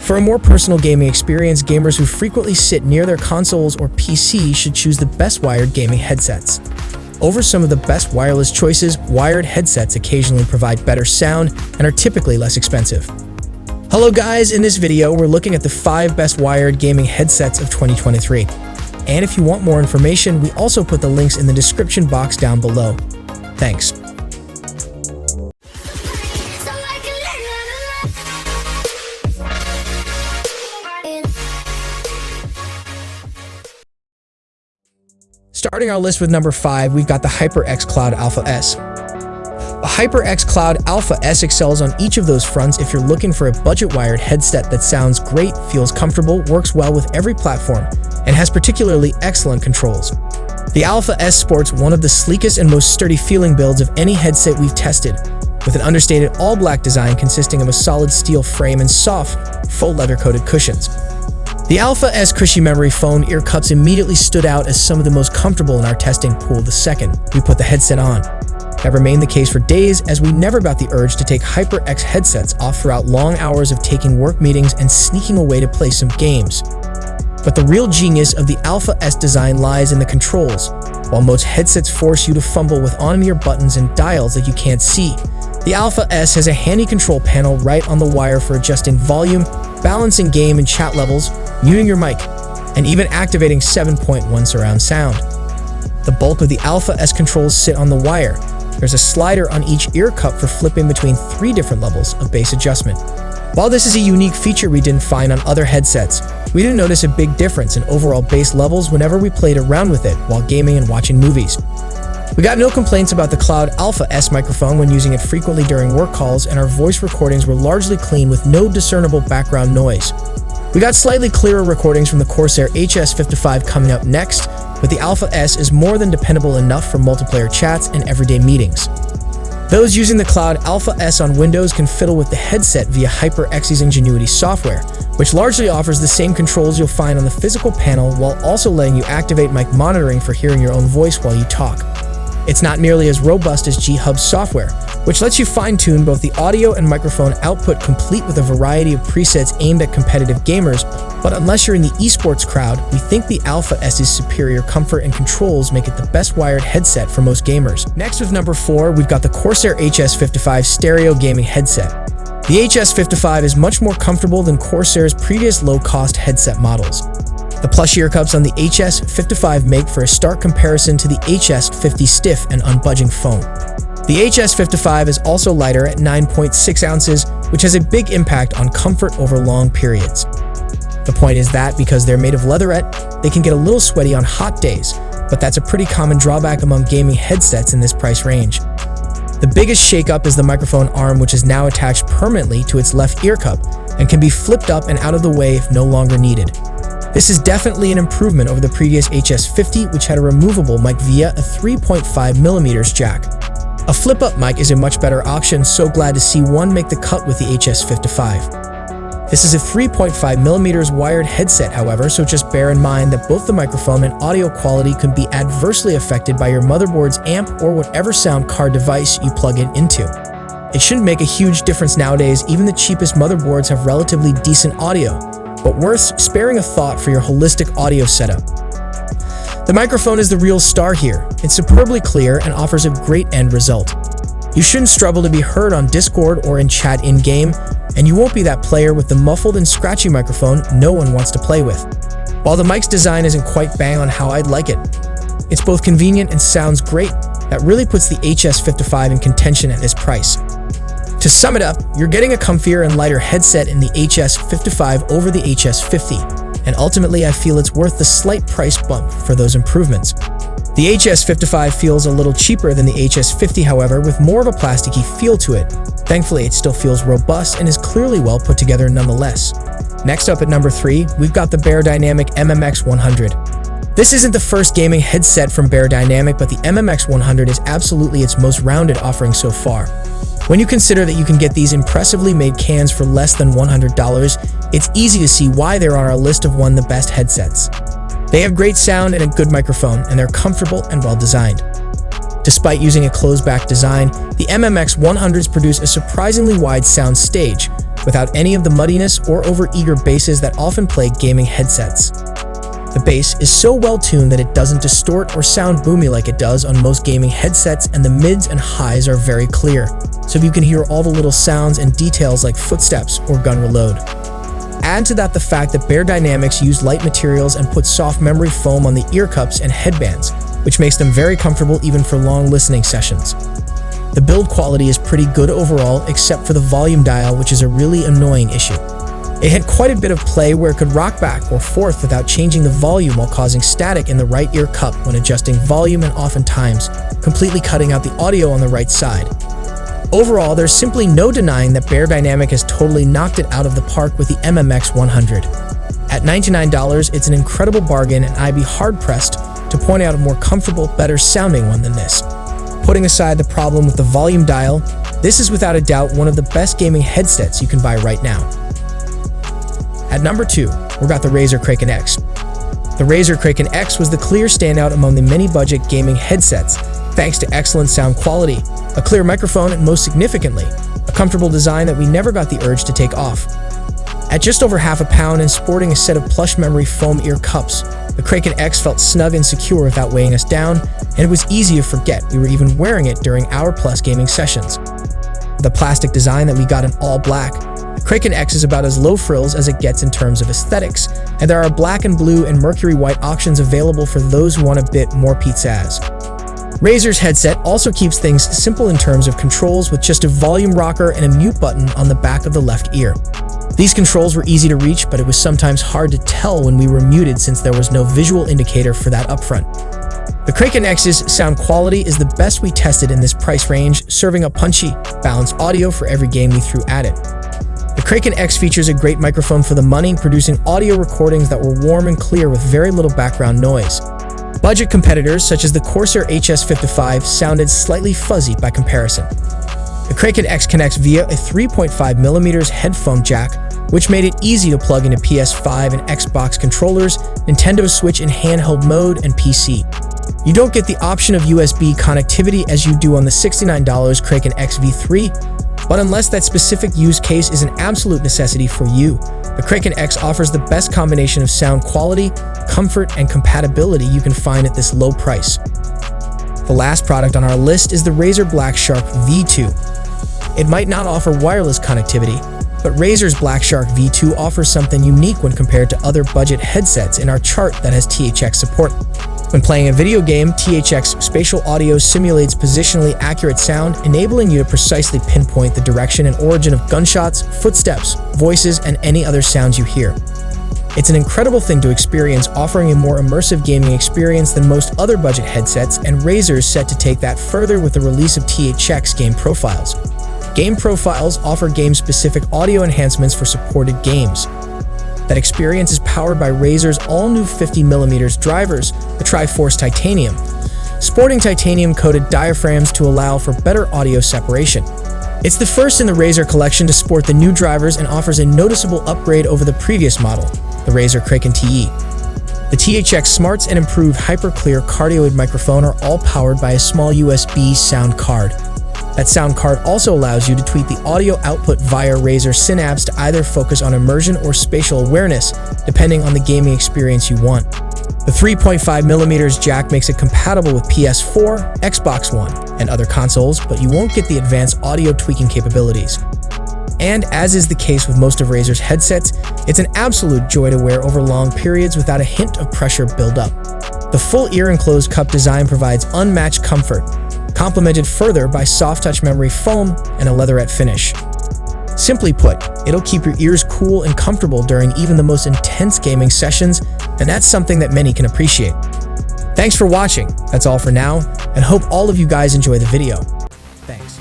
For a more personal gaming experience, gamers who frequently sit near their consoles or PC should choose the best wired gaming headsets. Over some of the best wireless choices, wired headsets occasionally provide better sound and are typically less expensive. Hello guys, in this video we're looking at the 5 best wired gaming headsets of 2023. And if you want more information, we also put the links in the description box down below. Thanks. Starting our list with number 5, we've got the HyperX Cloud Alpha S. The HyperX Cloud Alpha S excels on each of those fronts if you're looking for a budget-wired headset that sounds great, feels comfortable, works well with every platform, and has particularly excellent controls. The Alpha S sports one of the sleekest and most sturdy-feeling builds of any headset we've tested, with an understated all-black design consisting of a solid steel frame and soft, full leather-coated cushions. The Alpha S cushy memory foam ear cups immediately stood out as some of the most comfortable in our testing pool the second we put the headset on. That remained the case for days, as we never got the urge to take HyperX headsets off throughout long hours of taking work meetings and sneaking away to play some games. But the real genius of the Alpha S design lies in the controls. While most headsets force you to fumble with on-ear buttons and dials that you can't see, the Alpha S has a handy control panel right on the wire for adjusting volume, balancing game and chat levels, muting your mic, and even activating 7.1 surround sound. The bulk of the Alpha S controls sit on the wire. There's a slider on each ear cup for flipping between 3 different levels of bass adjustment. While this is a unique feature we didn't find on other headsets, we didn't notice a big difference in overall bass levels whenever we played around with it while gaming and watching movies. We got no complaints about the Cloud Alpha S microphone when using it frequently during work calls, and our voice recordings were largely clean with no discernible background noise. We got slightly clearer recordings from the Corsair HS55 coming up next, but the Alpha S is more than dependable enough for multiplayer chats and everyday meetings. Those using the Cloud Alpha S on Windows can fiddle with the headset via HyperX's Ingenuity software, which largely offers the same controls you'll find on the physical panel while also letting you activate mic monitoring for hearing your own voice while you talk. It's not nearly as robust as G-Hub's software, which lets you fine-tune both the audio and microphone output, complete with a variety of presets aimed at competitive gamers, but unless you're in the esports crowd, we think the Alpha S's superior comfort and controls make it the best wired headset for most gamers. Next, with number 4, we've got the Corsair HS55 stereo gaming headset. The HS55 is much more comfortable than Corsair's previous low-cost headset models. The plush ear cups on the HS55 make for a stark comparison to the HS50 stiff and unbudging foam. The HS55 is also lighter at 9.6 ounces, which has a big impact on comfort over long periods. The point is that because they're made of leatherette, they can get a little sweaty on hot days, but that's a pretty common drawback among gaming headsets in this price range. The biggest shakeup is the microphone arm, which is now attached permanently to its left ear cup and can be flipped up and out of the way if no longer needed. This is definitely an improvement over the previous HS50, which had a removable mic via a 3.5mm jack. A flip-up mic is a much better option, so glad to see one make the cut with the HS55. This is a 3.5mm wired headset, however, so just bear in mind that both the microphone and audio quality can be adversely affected by your motherboard's amp or whatever sound card device you plug it into. It shouldn't make a huge difference nowadays. Even the cheapest motherboards have relatively decent audio, but worth sparing a thought for your holistic audio setup. The microphone is the real star here. It's superbly clear and offers a great end result. You shouldn't struggle to be heard on Discord or in chat in-game, and you won't be that player with the muffled and scratchy microphone no one wants to play with. While the mic's design isn't quite bang on how I'd like it, it's both convenient and sounds great. That really puts the HS55 in contention at this price. To sum it up, you're getting a comfier and lighter headset in the HS55 over the HS50, and ultimately I feel it's worth the slight price bump for those improvements. The HS55 feels a little cheaper than the HS50, however, with more of a plasticky feel to it. Thankfully, it still feels robust and is clearly well put together nonetheless. Next up at number 3, we've got the Beyerdynamic MMX100. This isn't the first gaming headset from Beyerdynamic, but the MMX100 is absolutely its most rounded offering so far. When you consider that you can get these impressively made cans for less than $100, it's easy to see why they're on our list of one of the best headsets. They have great sound and a good microphone, and they're comfortable and well designed. Despite using a closed-back design, the MMX100s produce a surprisingly wide sound stage, without any of the muddiness or overeager basses that often plague gaming headsets. The bass is so well tuned that it doesn't distort or sound boomy like it does on most gaming headsets, and the mids and highs are very clear, so you can hear all the little sounds and details like footsteps or gun reload. Add to that the fact that Beyerdynamics used light materials and put soft memory foam on the ear cups and headbands, which makes them very comfortable even for long listening sessions. The build quality is pretty good overall, except for the volume dial, which is a really annoying issue. It had quite a bit of play where it could rock back or forth without changing the volume, while causing static in the right ear cup when adjusting volume, and oftentimes completely cutting out the audio on the right side. Overall, there's simply no denying that Beyerdynamic has totally knocked it out of the park with the MMX 100. At $99, it's an incredible bargain, and I'd be hard-pressed to point out a more comfortable, better sounding one than this. Putting aside the problem with the volume dial, this is without a doubt one of the best gaming headsets you can buy right now. At number 2, we got the Razer Kraken X. The Razer Kraken X was the clear standout among the many budget gaming headsets, thanks to excellent sound quality, a clear microphone, and most significantly, a comfortable design that we never got the urge to take off. At just over half a pound and sporting a set of plush memory foam ear cups, the Kraken X felt snug and secure without weighing us down, and it was easy to forget we were even wearing it during hour-plus gaming sessions. The plastic design that we got in all black, the Kraken X is about as low frills as it gets in terms of aesthetics, and there are black and blue and mercury white options available for those who want a bit more pizzazz. Razer's headset also keeps things simple in terms of controls, with just a volume rocker and a mute button on the back of the left ear. These controls were easy to reach, but it was sometimes hard to tell when we were muted since there was no visual indicator for that upfront. The Kraken X's sound quality is the best we tested in this price range, serving up punchy, balanced audio for every game we threw at it. The Kraken X features a great microphone for the money, producing audio recordings that were warm and clear with very little background noise. Budget competitors such as the Corsair HS55 sounded slightly fuzzy by comparison. The Kraken X connects via a 3.5mm headphone jack, which made it easy to plug into PS5 and Xbox controllers, Nintendo Switch in handheld mode, and PC. You don't get the option of USB connectivity as you do on the $69 Kraken X V3, but unless that specific use case is an absolute necessity for you, the Kraken X offers the best combination of sound quality, comfort, and compatibility you can find at this low price. The last product on our list is the Razer Black Shark V2. It might not offer wireless connectivity, but Razer's Black Shark V2 offers something unique when compared to other budget headsets in our chart that has THX support. When playing a video game, THX spatial audio simulates positionally accurate sound, enabling you to precisely pinpoint the direction and origin of gunshots, footsteps, voices, and any other sounds you hear. It's an incredible thing to experience, offering a more immersive gaming experience than most other budget headsets, and Razer is set to take that further with the release of THX Game Profiles. Game Profiles offer game-specific audio enhancements for supported games. That experience is powered by Razer's all-new 50mm drivers, the Triforce Titanium, sporting titanium-coated diaphragms to allow for better audio separation. It's the first in the Razer collection to sport the new drivers and offers a noticeable upgrade over the previous model, the Razer Kraken TE. The THX Smarts and improved hyper-clear cardioid microphone are all powered by a small USB sound card. That sound card also allows you to tweak the audio output via Razer Synapse to either focus on immersion or spatial awareness, depending on the gaming experience you want. The 3.5mm jack makes it compatible with PS4, Xbox One, and other consoles, but you won't get the advanced audio tweaking capabilities. And as is the case with most of Razer's headsets, it's an absolute joy to wear over long periods without a hint of pressure buildup. The full ear-enclosed cup design provides unmatched comfort, complemented further by soft-touch memory foam and a leatherette finish. Simply put, it'll keep your ears cool and comfortable during even the most intense gaming sessions, and that's something that many can appreciate. Thanks for watching. That's all for now, and hope all of you guys enjoy the video. Thanks.